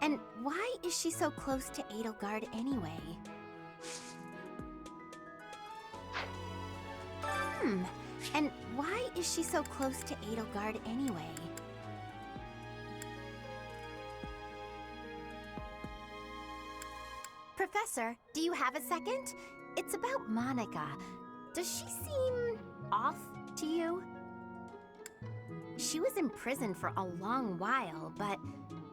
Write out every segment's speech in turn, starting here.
And why is she so close to Edelgard anyway? And why is she so close to Edelgard anyway? Professor, do you have a second? It's about Monica. Does she seem off to you? She was in prison for a long while, but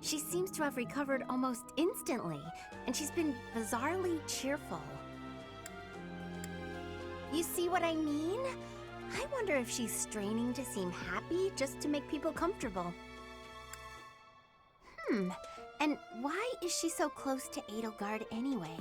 she seems to have recovered almost instantly, and she's been bizarrely cheerful. You see what I mean? I wonder if she's straining to seem happy just to make people comfortable. And why is she so close to Edelgard anyway?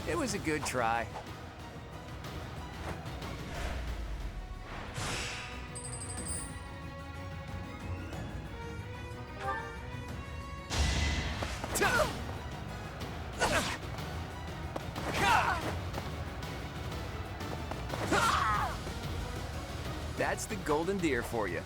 It was a good try. That's the golden deer for you.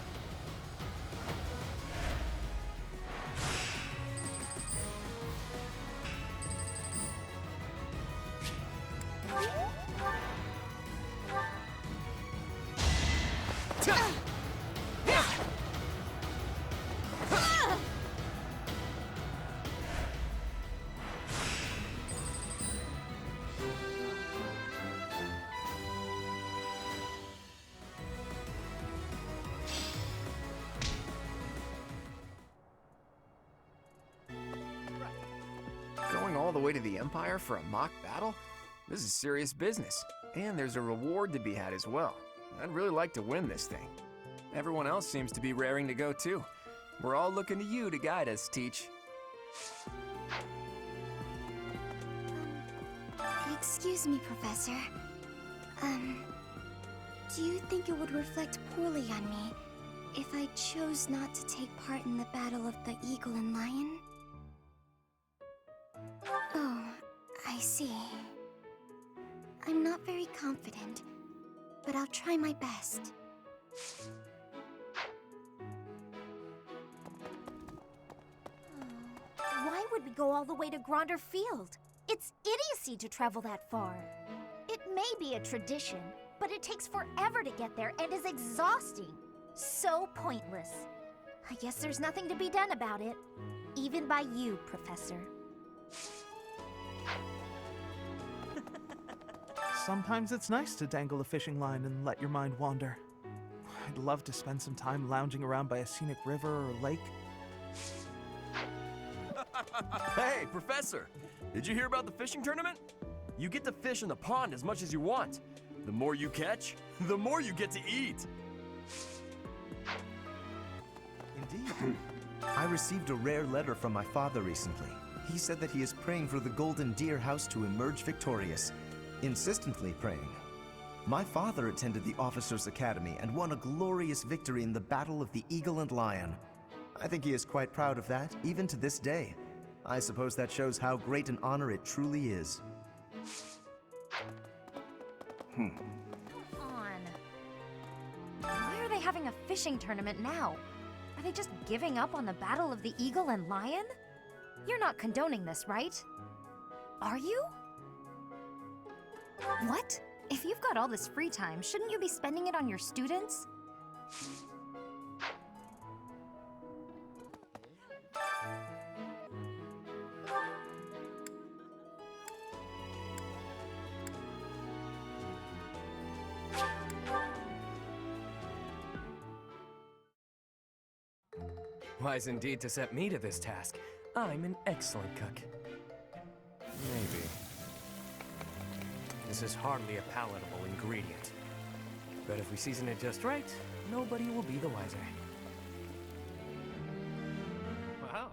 Going all the way to the Empire for a mock battle? This is serious business. And there's a reward to be had as well. I'd really like to win this thing. Everyone else seems to be raring to go too. We're all looking to you to guide us, Teach. Excuse me, Professor. Do you think it would reflect poorly on me if I chose not to take part in the Battle of the Eagle and Lion? Oh, I see. I'm not very confident, but I'll try my best. Why would we go all the way to Gronder Field? It's idiocy to travel that far. It may be a tradition, but it takes forever to get there and is exhausting. So pointless. I guess there's nothing to be done about it. Even by you, Professor. Sometimes it's nice to dangle a fishing line and let your mind wander. I'd love to spend some time lounging around by a scenic river or lake. Hey, Professor! Did you hear about the fishing tournament? You get to fish in the pond as much as you want. The more you catch, the more you get to eat. Indeed. I received a rare letter from my father recently. He said that he is praying for the Golden Deer House to emerge victorious. Insistently praying. My father attended the Officers' Academy and won a glorious victory in the Battle of the Eagle and Lion. I think he is quite proud of that, even to this day. I suppose that shows how great an honor it truly is. Come on. Why are they having a fishing tournament now? Are they just giving up on the Battle of the Eagle and Lion? You're not condoning this, right? Are you? What? If you've got all this free time, shouldn't you be spending it on your students? Wise indeed to set me to this task. I'm an excellent cook. Maybe. This is hardly a palatable ingredient. But if we season it just right, nobody will be the wiser. Wow.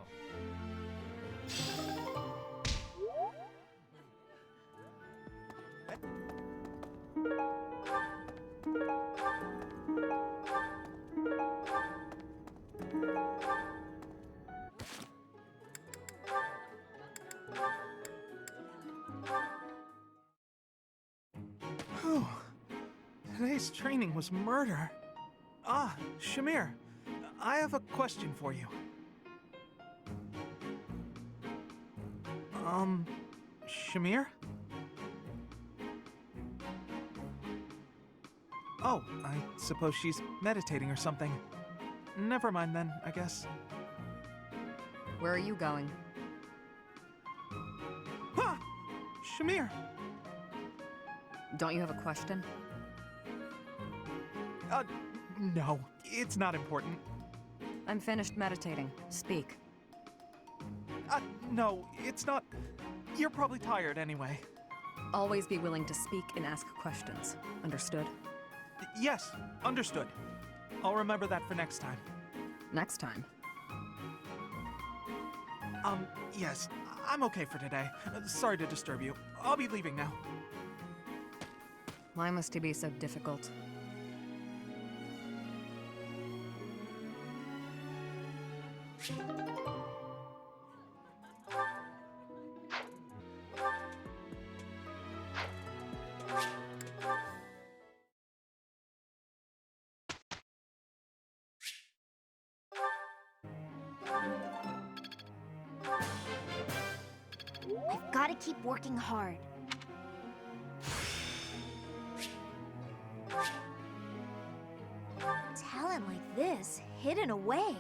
Today's training was murder. Ah, Shamir, I have a question for you. Shamir? Oh, I suppose she's meditating or something. Never mind then, I guess. Where are you going? Ha! Shamir! Don't you have a question? No, it's not important. I'm finished meditating. Speak. No, it's not. You're probably tired anyway. Always be willing to speak and ask questions. Understood? Yes, understood. I'll remember that for next time. Next time. Yes, I'm okay for today. Sorry to disturb you. I'll be leaving now. Why must he be so difficult? I've got to keep working hard. Talent like this, hidden away.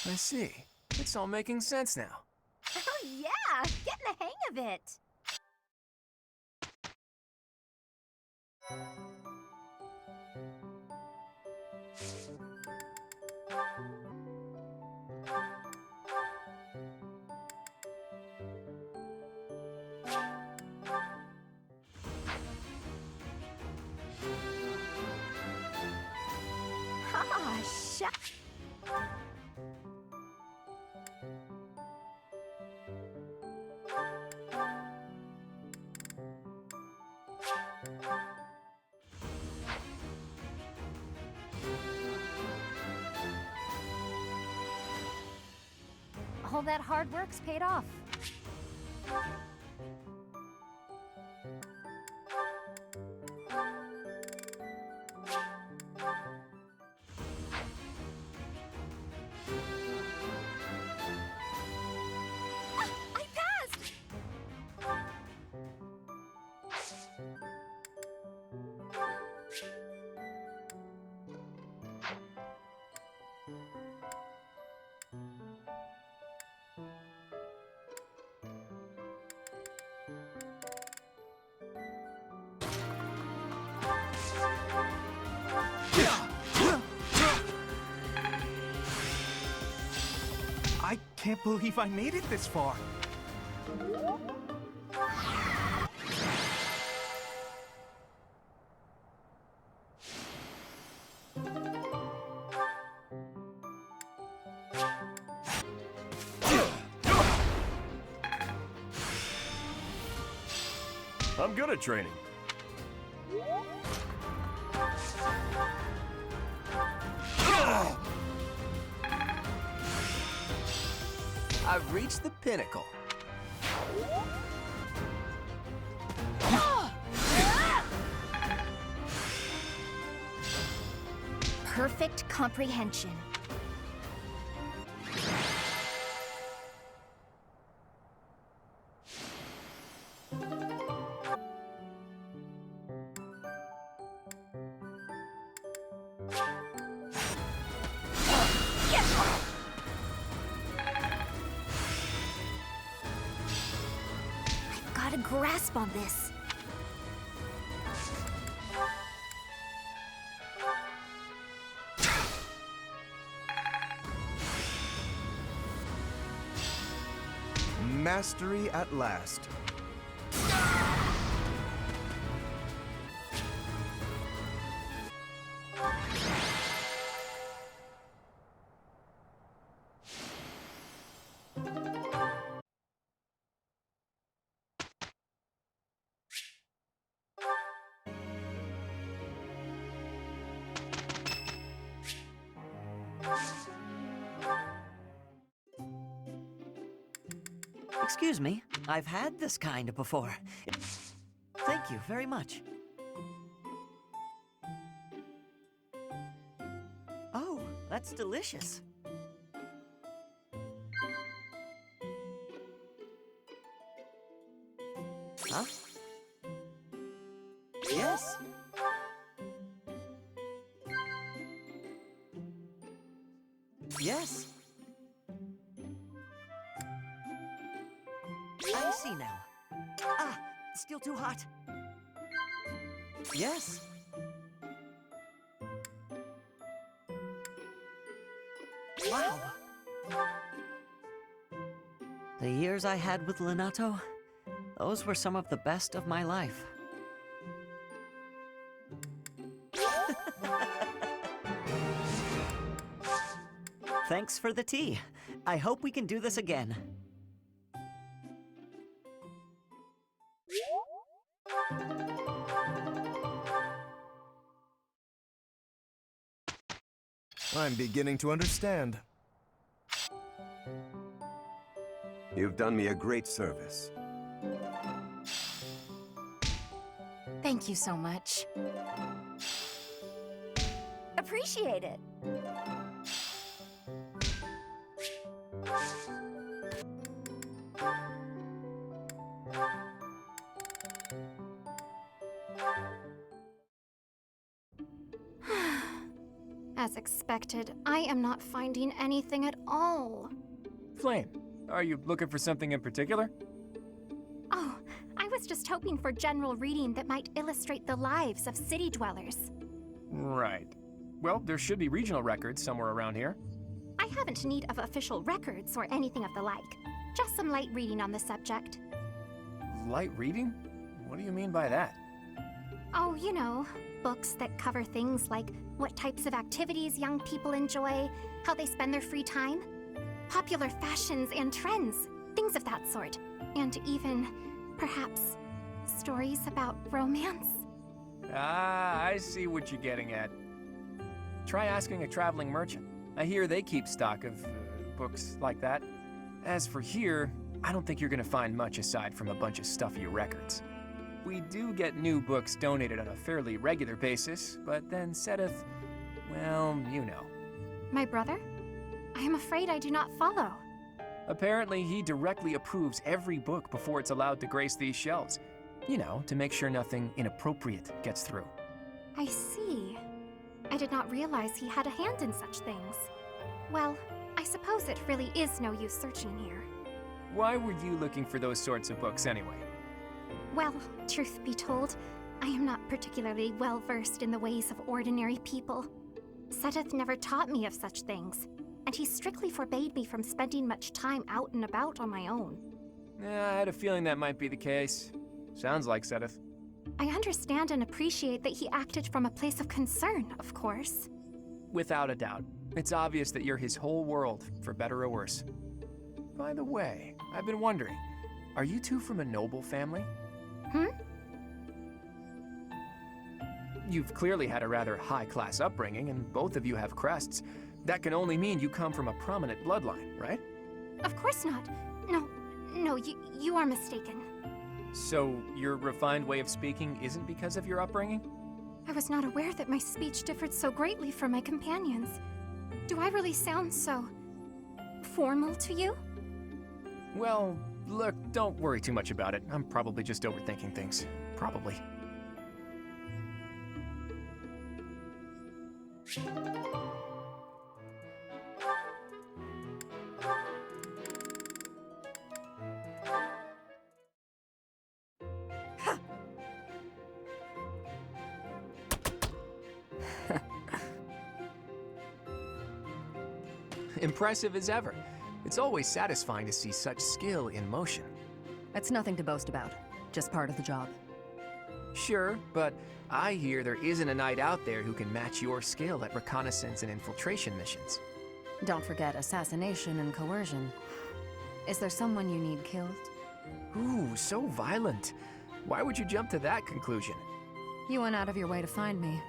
I see. It's all making sense now. Oh yeah, getting the hang of it. Ah, shut. All that hard work's paid off. I passed! I can't believe I made it this far. I'm good at training. I've reached the pinnacle. Perfect comprehension. I've got a grasp on this. Mastery at last. Excuse me, I've had this kind before. Thank you very much. that's delicious. Huh? Yes. Yes. I see now. Ah, still too hot. Yes. Wow. The years I had with Linato, those were some of the best of my life. Thanks for the tea. I hope we can do this again. I'm beginning to understand. You've done me a great service. Thank you so much. Appreciate it. As expected, I am not finding anything at all. Flayn, are you looking for something in particular? Oh, I was just hoping for general reading that might illustrate the lives of city dwellers. Right. Well, there should be regional records somewhere around here. I haven't need of official records or anything of the like. Just some light reading on the subject. Light reading? What do you mean by that? Oh, you know, books that cover things like what types of activities young people enjoy, how they spend their free time, popular fashions and trends, things of that sort. And even, perhaps, stories about romance. Ah, I see what you're getting at. Try asking a traveling merchant. I hear they keep stock of books like that. As for here, I don't think you're gonna find much aside from a bunch of stuffy records. We do get new books donated on a fairly regular basis, but then Sedith, well, you know. My brother? I am afraid I do not follow. Apparently, he directly approves every book before it's allowed to grace these shelves. You know, to make sure nothing inappropriate gets through. I see. I did not realize he had a hand in such things. Well, I suppose it really is no use searching here. Why were you looking for those sorts of books anyway? Well, truth be told, I am not particularly well versed in the ways of ordinary people. Sedith never taught me of such things, and he strictly forbade me from spending much time out and about on my own. Yeah, I had a feeling that might be the case. Sounds like Sedith. I understand and appreciate that he acted from a place of concern, of course. Without a doubt. It's obvious that you're his whole world, for better or worse. By the way, I've been wondering, are you two from a noble family? You've clearly had a rather high-class upbringing, and both of you have crests. That can only mean you come from a prominent bloodline, right? Of course not. No, you are mistaken. So, your refined way of speaking isn't because of your upbringing? I was not aware that my speech differed so greatly from my companions. Do I really sound so formal to you? Well, look, don't worry too much about it. I'm probably just overthinking things. Probably. Impressive as ever. It's always satisfying to see such skill in motion. It's nothing to boast about, just part of the job. Sure, but I hear there isn't a knight out there who can match your skill at reconnaissance and infiltration missions. Don't forget assassination and coercion. Is there someone you need killed? Ooh, so violent. Why would you jump to that conclusion? You went out of your way to find me.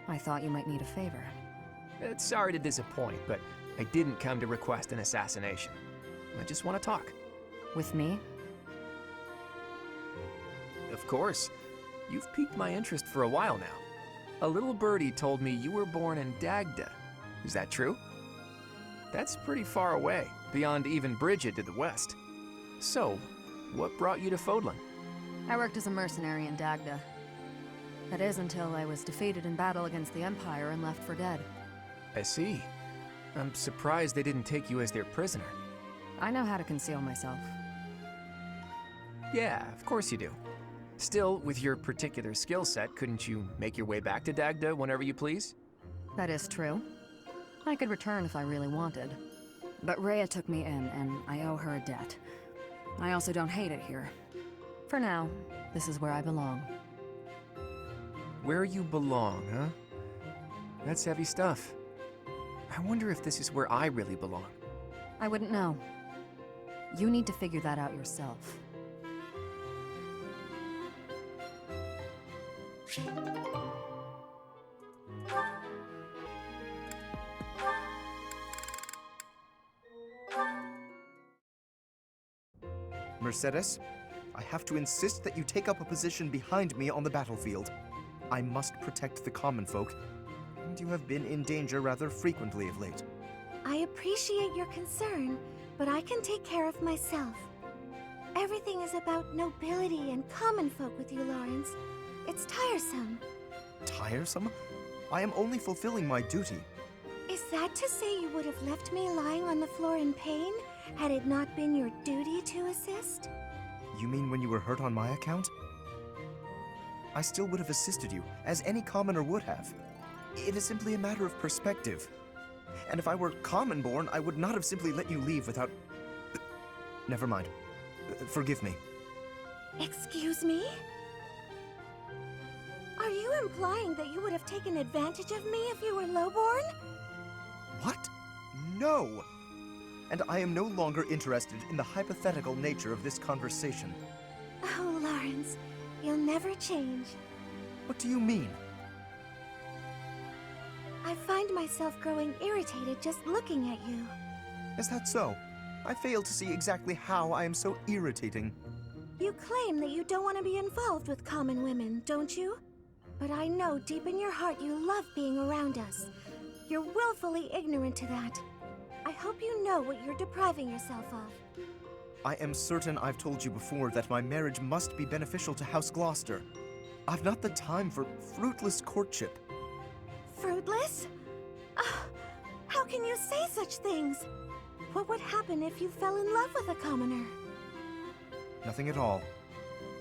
I thought you might need a favor. Sorry to disappoint, but I didn't come to request an assassination. I just want to talk. With me? Of course. You've piqued my interest for a while now. A little birdie told me you were born in Dagda. Is that true? That's pretty far away, beyond even Bridget to the west. So, what brought you to Fodlan? I worked as a mercenary in Dagda. That is until I was defeated in battle against the Empire and left for dead. I see. I'm surprised they didn't take you as their prisoner. I know how to conceal myself. Yeah, of course you do. Still, with your particular skill set, couldn't you make your way back to Dagda whenever you please? That is true. I could return if I really wanted. But Rhea took me in, and I owe her a debt. I also don't hate it here. For now, this is where I belong. Where you belong, huh? That's heavy stuff. I wonder if this is where I really belong. I wouldn't know. You need to figure that out yourself. Mercedes, I have to insist that you take up a position behind me on the battlefield. I must protect the common folk, and you have been in danger rather frequently of late. I appreciate your concern, but I can take care of myself. Everything is about nobility and common folk with you, Lorenz. It's tiresome. Tiresome? I am only fulfilling my duty. Is that to say you would have left me lying on the floor in pain, had it not been your duty to assist? You mean when you were hurt on my account? I still would have assisted you, as any commoner would have. It is simply a matter of perspective. And if I were common-born, I would not have simply let you leave without... Never mind. Forgive me. Excuse me? Are you implying that you would have taken advantage of me if you were lowborn? What? No! And I am no longer interested in the hypothetical nature of this conversation. Oh, Lorenz, you'll never change. What do you mean? I find myself growing irritated just looking at you. Is that so? I fail to see exactly how I am so irritating. You claim that you don't want to be involved with common women, don't you? But I know deep in your heart you love being around us. You're willfully ignorant to that. I hope you know what you're depriving yourself of. I am certain I've told you before that my marriage must be beneficial to House Gloucester. I've not the time for fruitless courtship. Fruitless? How can you say such things? What would happen if you fell in love with a commoner? Nothing at all.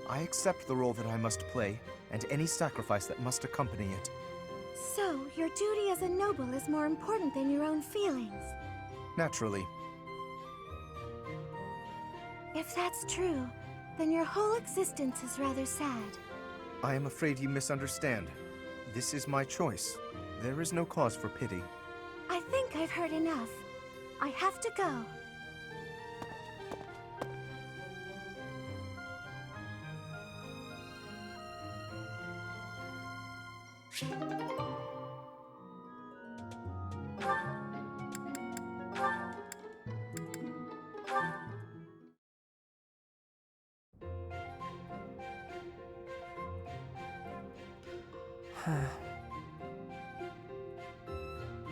I accept the role that I must play, and any sacrifice that must accompany it. So, your duty as a noble is more important than your own feelings? Naturally. If that's true, then your whole existence is rather sad. I am afraid you misunderstand. This is my choice. There is no cause for pity. I think I've heard enough. I have to go.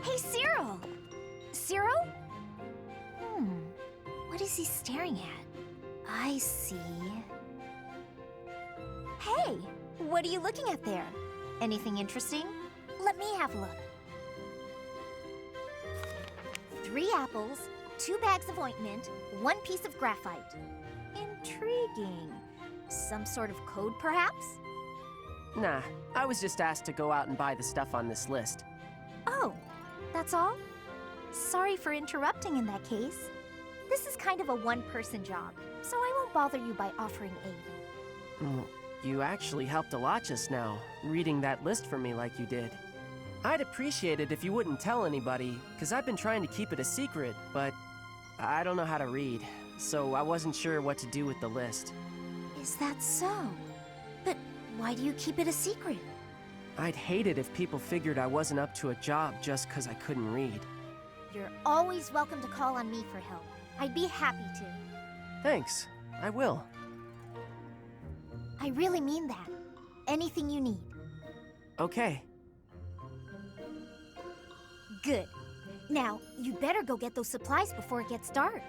Hey, Cyril! Cyril? What is he staring at? I see. Hey! What are you looking at there? Anything interesting? Let me have a look. 3 apples, 2 bags of ointment, 1 piece of graphite. Intriguing. Some sort of code, perhaps? Nah, I was just asked to go out and buy the stuff on this list. Oh, that's all? Sorry for interrupting in that case. This is kind of a one-person job, so I won't bother you by offering aid. Well, you actually helped a lot just now, reading that list for me like you did. I'd appreciate it if you wouldn't tell anybody, because I've been trying to keep it a secret, but I don't know how to read, so I wasn't sure what to do with the list. Is that so? But why do you keep it a secret? I'd hate it if people figured I wasn't up to a job just because I couldn't read. You're always welcome to call on me for help. I'd be happy to. Thanks, I will. I really mean that. Anything you need. Okay. Good. Now, you'd better go get those supplies before it gets dark.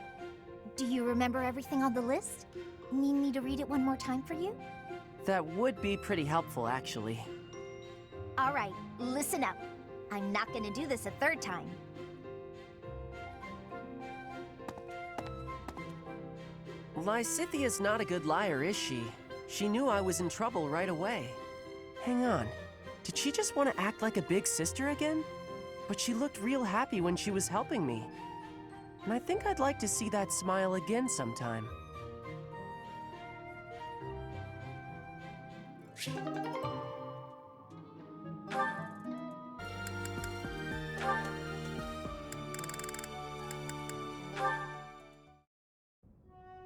Do you remember everything on the list? Need me to read it one more time for you? That would be pretty helpful, actually. All right, listen up. I'm not gonna do this a third time. Lysithea's not a good liar, is she? She knew I was in trouble right away. Hang on. Did she just want to act like a big sister again? But she looked real happy when she was helping me. And I think I'd like to see that smile again sometime.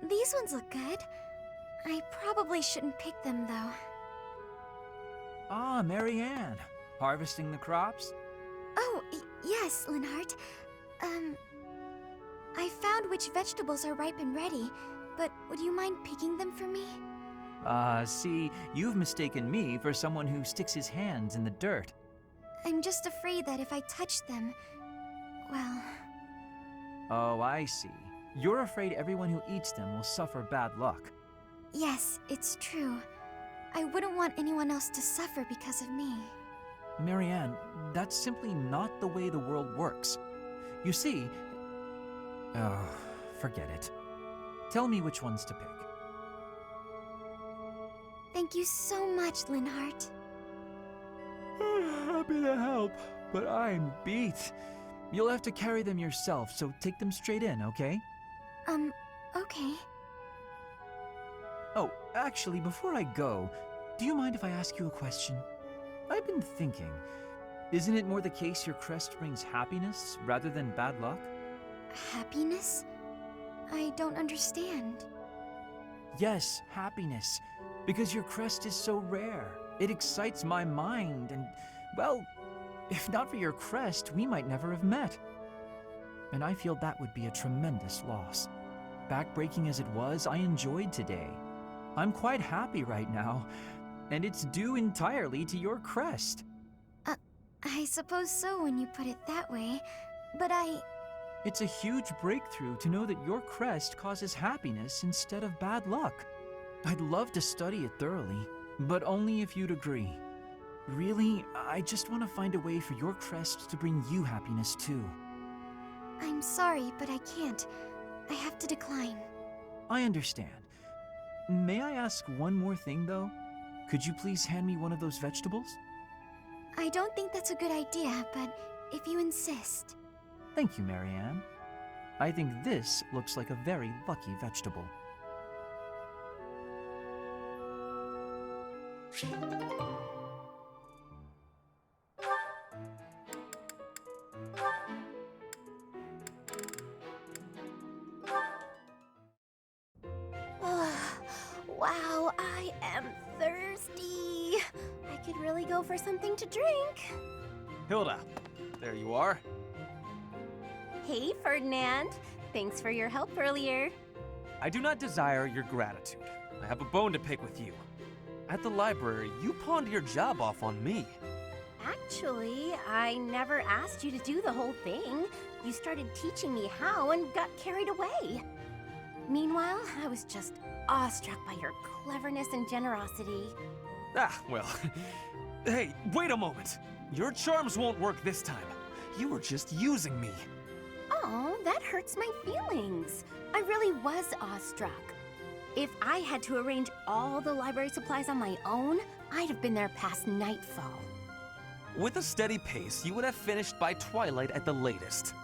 These ones look good. I probably shouldn't pick them, though. Ah, Marianne. Harvesting the crops? Oh, yes, Linhardt. I found which vegetables are ripe and ready, but would you mind picking them for me? See, you've mistaken me for someone who sticks his hands in the dirt. I'm just afraid that if I touch them, well... Oh, I see. You're afraid everyone who eats them will suffer bad luck. Yes, it's true. I wouldn't want anyone else to suffer because of me. Marianne, that's simply not the way the world works. You see... Oh, forget it. Tell me which ones to pick. Thank you so much, Linhardt. Happy to help, but I'm beat. You'll have to carry them yourself, so take them straight in, okay? Okay. Oh, actually, before I go, do you mind if I ask you a question? I've been thinking, isn't it more the case your crest brings happiness rather than bad luck? Happiness? I don't understand. Yes, happiness. Because your crest is so rare. It excites my mind and, well, if not for your crest, we might never have met. And I feel that would be a tremendous loss. Backbreaking as it was, I enjoyed today. I'm quite happy right now, and it's due entirely to your crest. I suppose so when you put it that way, but It's a huge breakthrough to know that your crest causes happiness instead of bad luck. I'd love to study it thoroughly, but only if you'd agree. Really, I just want to find a way for your crest to bring you happiness too. I'm sorry, but I can't. I have to decline. I understand. May I ask one more thing, though? Could you please hand me one of those vegetables? I don't think that's a good idea, but if you insist. Thank you, Marianne. I think this looks like a very lucky vegetable. Wow, I am thirsty. I could really go for something to drink. Hilda, there you are. Hey, Ferdinand. Thanks for your help earlier. I do not desire your gratitude. I have a bone to pick with you. At the library, you pawned your job off on me. Actually, I never asked you to do the whole thing. You started teaching me how and got carried away. Meanwhile, I was just awestruck by your cleverness and generosity. Ah, well. Hey, wait a moment. Your charms won't work this time. You were just using me. Oh, that hurts my feelings. I really was awestruck. If I had to arrange all the library supplies on my own, I'd have been there past nightfall. With a steady pace, you would have finished by twilight at the latest.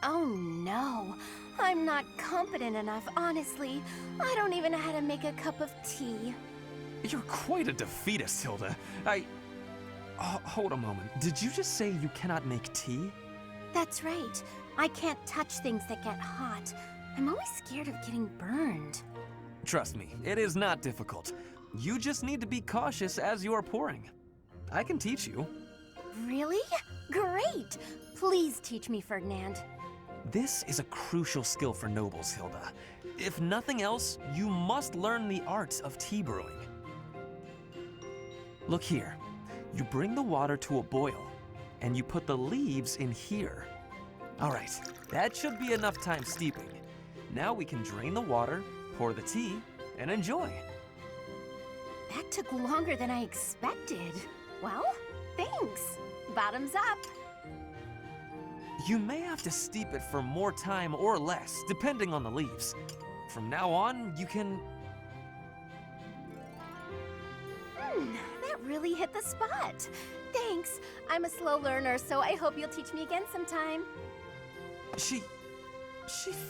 Oh no, I'm not competent enough, honestly. I don't even know how to make a cup of tea. You're quite a defeatist, Hilda. Hold a moment. Did you just say you cannot make tea? That's right. I can't touch things that get hot. I'm always scared of getting burned. Trust me, it is not difficult. You just need to be cautious as you are pouring. I can teach you. Really? Great! Please teach me, Ferdinand. This is a crucial skill for nobles, Hilda. If nothing else, you must learn the art of tea brewing. Look here. You bring the water to a boil, and you put the leaves in here. All right, that should be enough time steeping. Now we can drain the water, pour the tea, and enjoy. That took longer than I expected. Well, thanks. Bottoms up. You may have to steep it for more time or less, depending on the leaves. From now on, you can... That really hit the spot. Thanks. I'm a slow learner, so I hope you'll teach me again sometime. She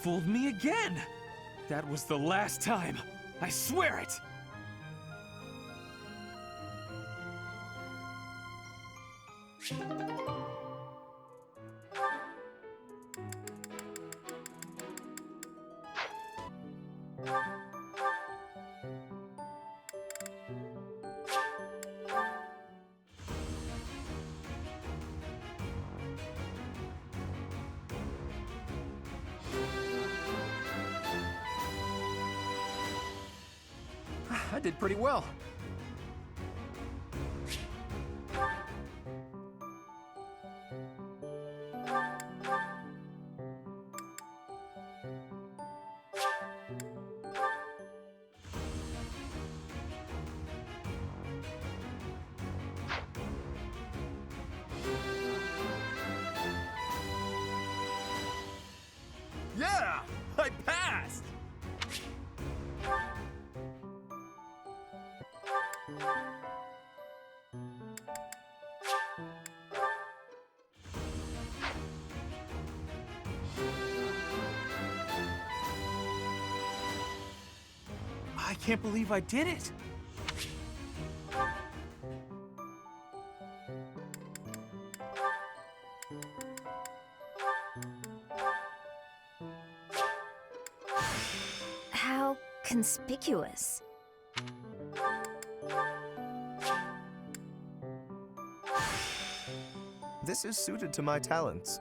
fooled me again. That was the last time. I swear it. I did pretty well. Yeah! I passed! I can't believe I did it! How conspicuous. This is suited to my talents.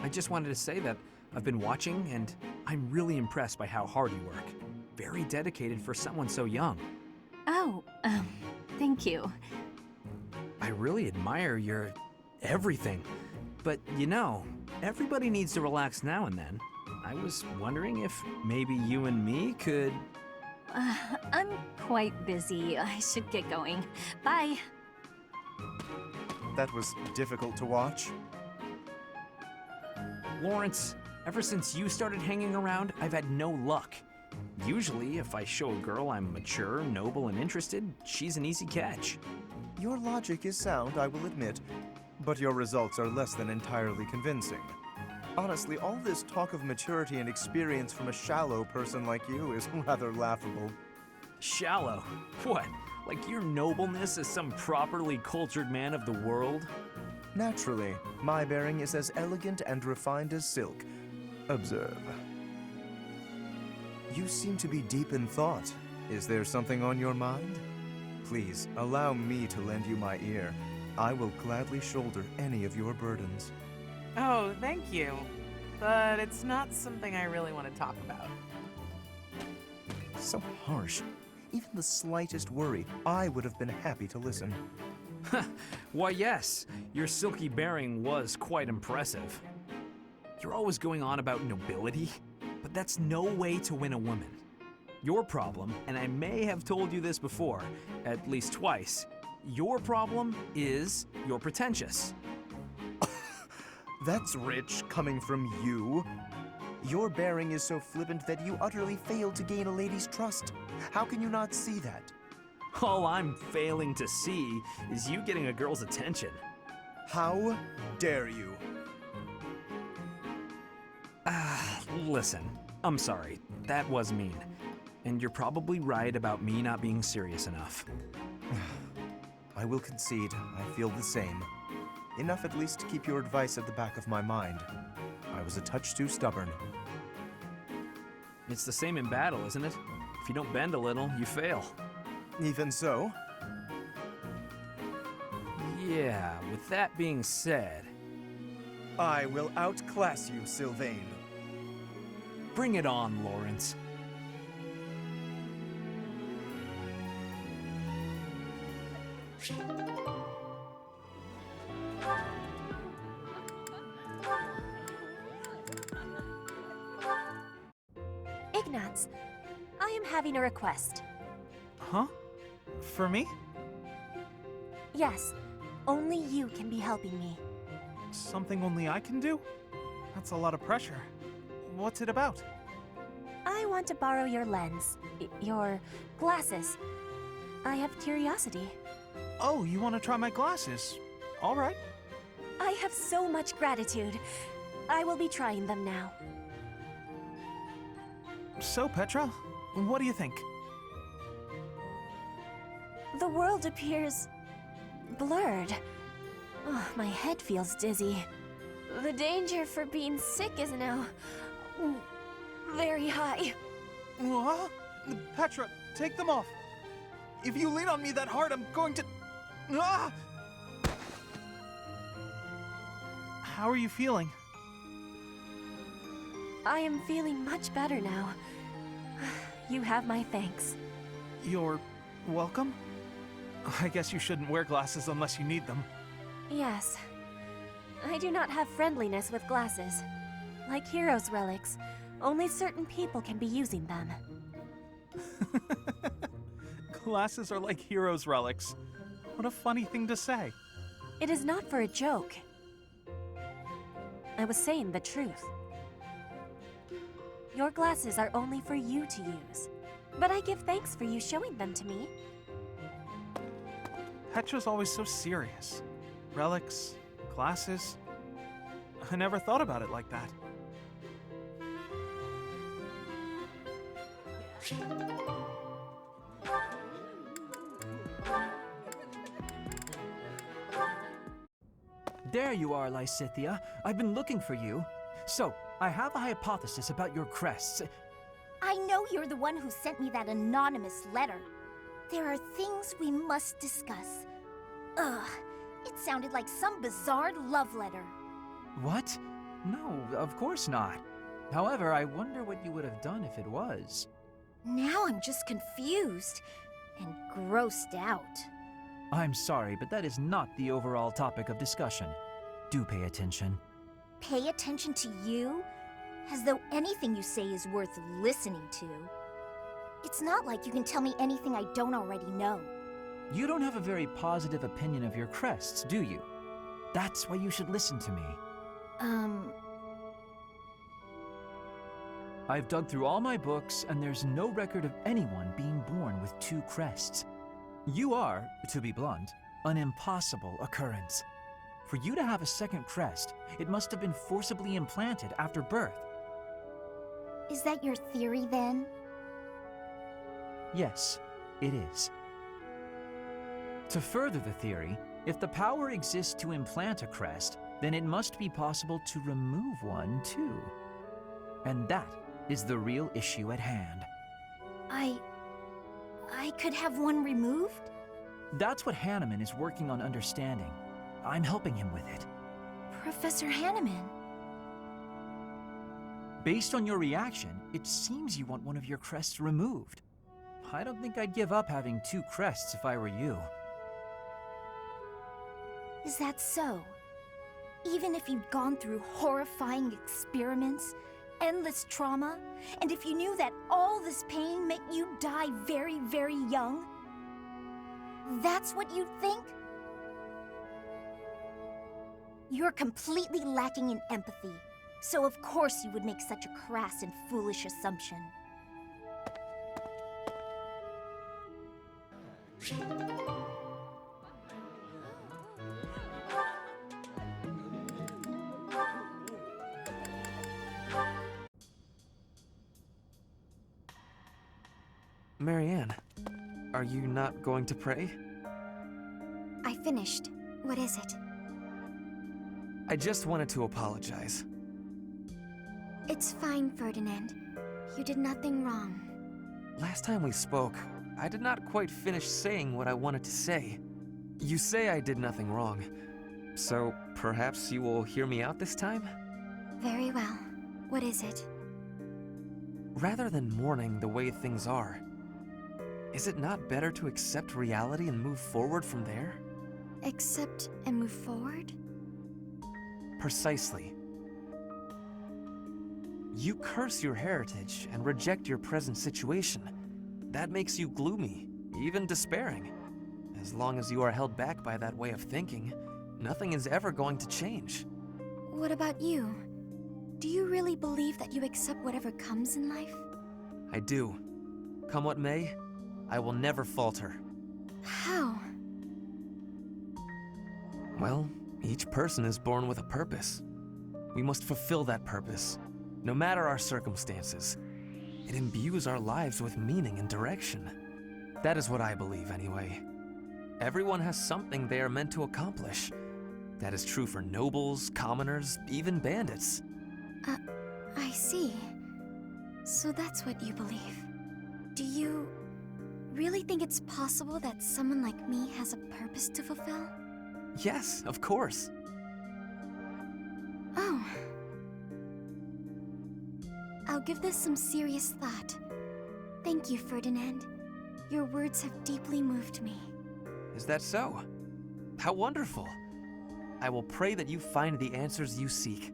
I just wanted to say that I've been watching, and I'm really impressed by how hard you work. Very dedicated for someone so young. Oh, thank you. I really admire your everything. But you know, everybody needs to relax now and then. I was wondering if maybe you and me could... I'm quite busy. I should get going. Bye. That was difficult to watch. Lawrence, ever since you started hanging around, I've had no luck. Usually, if I show a girl I'm mature, noble, and interested, she's an easy catch. Your logic is sound, I will admit, but your results are less than entirely convincing. Honestly, all this talk of maturity and experience from a shallow person like you is rather laughable. Shallow? What? Like your nobleness as some properly cultured man of the world? Naturally, my bearing is as elegant and refined as silk. Observe. You seem to be deep in thought. Is there something on your mind? Please, allow me to lend you my ear. I will gladly shoulder any of your burdens. Oh, thank you. but it's not something I really want to talk about. So harsh. Even the slightest worry, I would have been happy to listen. Why, yes, your silky bearing was quite impressive. You're always going on about nobility, but that's no way to win a woman. Your problem, and I may have told you this before, at least twice, your problem is you're pretentious. That's rich, coming from you. Your bearing is so flippant that you utterly fail to gain a lady's trust. How can you not see that? All I'm failing to see is you getting a girl's attention. How dare you? Listen, I'm sorry. That was mean. And you're probably right about me not being serious enough. I will concede. I feel the same. Enough at least to keep your advice at the back of my mind. I was a touch too stubborn. It's the same in battle, isn't it? If you don't bend a little, you fail. Even so? Yeah, with that being said... I will outclass you, Sylvain. Bring it on, Lorenz. Ignatz, I am having a request. Huh? For me? Yes, only you can be helping me. Something only I can do? That's a lot of pressure. What's it about? I want to borrow your lens, your glasses. I have curiosity. Oh, you want to try my glasses? All right. I have so much gratitude. I will be trying them now. So, Petra, what do you think? The world appears blurred. Oh, my head feels dizzy. The danger for being sick is now very high. What? Petra, take them off. If you lean on me that hard, I'm going to... Ah! How are you feeling? I am feeling much better now. You have my thanks. You're welcome? I guess you shouldn't wear glasses unless you need them. Yes. I do not have friendliness with glasses. Like heroes' relics, only certain people can be using them. Glasses are like heroes' relics. What a funny thing to say. It is not for a joke. I was saying the truth. Your glasses are only for you to use. But I give thanks for you showing them to me. Petra's always so serious. Relics, glasses. I never thought about it like that. There you are, Lysithea. I've been looking for you. So, I have a hypothesis about your crests. I know you're the one who sent me that anonymous letter. There are things we must discuss. Ugh, it sounded like some bizarre love letter. What? No, of course not. However, I wonder what you would have done if it was. Now I'm just confused and grossed out. I'm sorry, but that is not the overall topic of discussion. Do pay attention. Pay attention to you? As though anything you say is worth listening to. It's not like you can tell me anything I don't already know. You don't have a very positive opinion of your crests, do you? That's why you should listen to me. I've dug through all my books, and there's no record of anyone being born with 2 crests. You are, to be blunt, an impossible occurrence. For you to have a second crest, it must have been forcibly implanted after birth. Is that your theory, then? Yes, it is. To further the theory, if the power exists to implant a crest, then it must be possible to remove one, too. And that is the real issue at hand. I could have one removed? That's what Hanneman is working on understanding. I'm helping him with it. Professor Hanneman? Based on your reaction, it seems you want one of your crests removed. I don't think I'd give up having 2 crests if I were you. Is that so? Even if you'd gone through horrifying experiments, endless trauma, and if you knew that all this pain meant you'd die very, very young, that's what you'd think? You're completely lacking in empathy, so of course you would make such a crass and foolish assumption. Marianne, are you not going to pray? I finished. What is it? I just wanted to apologize. It's fine, Ferdinand. You did nothing wrong. Last time we spoke, I did not quite finish saying what I wanted to say. You say I did nothing wrong, so perhaps you will hear me out this time? Very well. What is it? Rather than mourning the way things are, is it not better to accept reality and move forward from there? Accept and move forward? Precisely. You curse your heritage and reject your present situation. That makes you gloomy, even despairing. As long as you are held back by that way of thinking, nothing is ever going to change. What about you? Do you really believe that you accept whatever comes in life? I do. Come what may, I will never falter. How? Well, each person is born with a purpose. We must fulfill that purpose, no matter our circumstances. It imbues our lives with meaning and direction. That is what I believe, anyway. Everyone has something they are meant to accomplish. That is true for nobles, commoners, even bandits. I see. So that's what you believe. Do you really think it's possible that someone like me has a purpose to fulfill? Yes, of course. Oh. I'll give this some serious thought. Thank you, Ferdinand. Your words have deeply moved me. Is that so? How wonderful. I will pray that you find the answers you seek.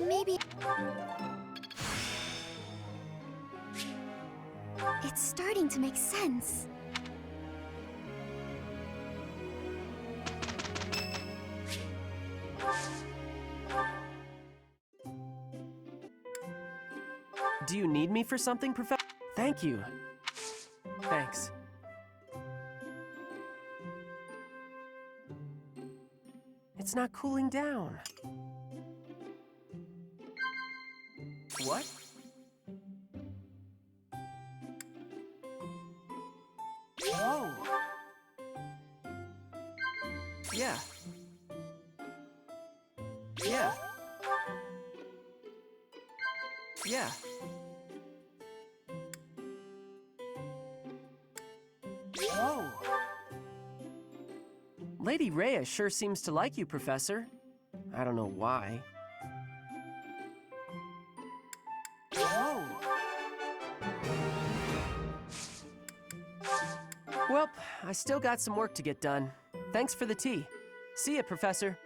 Maybe... It's starting to make sense. Do you need me for something, Professor? Thank you. Thanks. It's not cooling down. What? Whoa! Yeah. Yeah. Yeah. Whoa! Lady Rhea sure seems to like you, Professor. I don't know why. Whoa! Well, I still got some work to get done. Thanks for the tea. See ya, Professor.